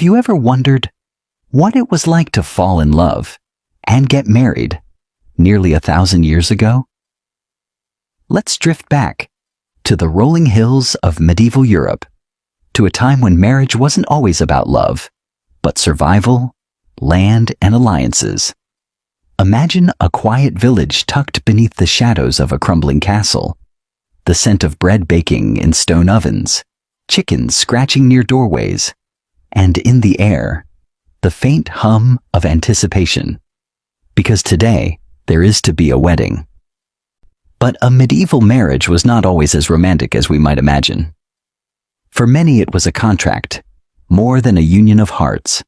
Have you ever wondered what it was like to fall in love and get married nearly 1,000 years ago? Let's drift back to the rolling hills of medieval Europe, to a time when marriage wasn't always about love, but survival, land, and alliances. Imagine a quiet village tucked beneath the shadows of a crumbling castle, the scent of bread baking in stone ovens, chickens scratching near doorways, and in the air, the faint hum of anticipation. Because today, there is to be a wedding. But a medieval marriage was not always as romantic as we might imagine. For many, it was a contract, more than a union of hearts.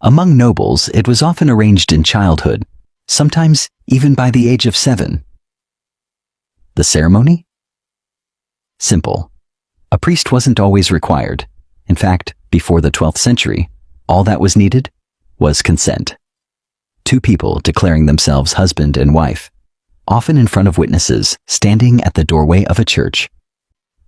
Among nobles, it was often arranged in childhood, sometimes even by the age of 7. The ceremony? Simple. A priest wasn't always required. In fact, before the 12th century, all that was needed was consent. 2 people declaring themselves husband and wife, often in front of witnesses, standing at the doorway of a church.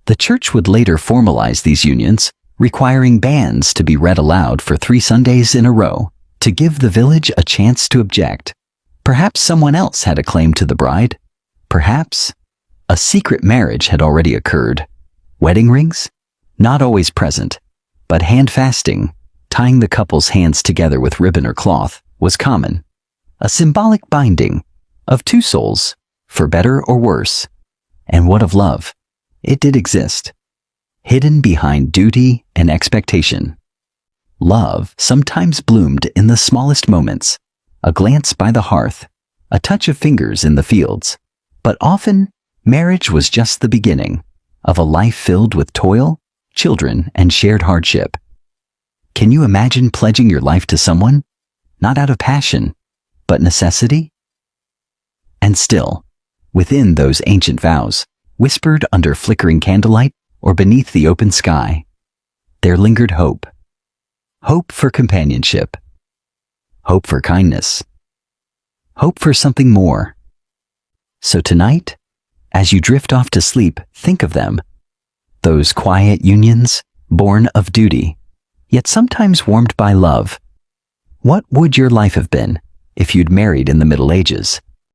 The church would later formalize these unions, requiring banns to be read aloud for 3 Sundays in a row, to give the village a chance to object. Perhaps someone else had a claim to the bride. Perhaps a secret marriage had already occurred. Wedding rings? Not always present, but hand-fasting, tying the couple's hands together with ribbon or cloth, was common. A symbolic binding of 2 souls, for better or worse. And what of love? It did exist, hidden behind duty and expectation. Love sometimes bloomed in the smallest moments, a glance by the hearth, a touch of fingers in the fields. But often, marriage was just the beginning of a life filled with toil, children, and shared hardship. Can you imagine pledging your life to someone, not out of passion, but necessity? And still, within those ancient vows, whispered under flickering candlelight or beneath the open sky, there lingered hope. Hope for companionship. Hope for kindness. Hope for something more. So tonight, as you drift off to sleep, think of them. Those quiet unions, born of duty, yet sometimes warmed by love. What would your life have been if you'd married in the Middle Ages?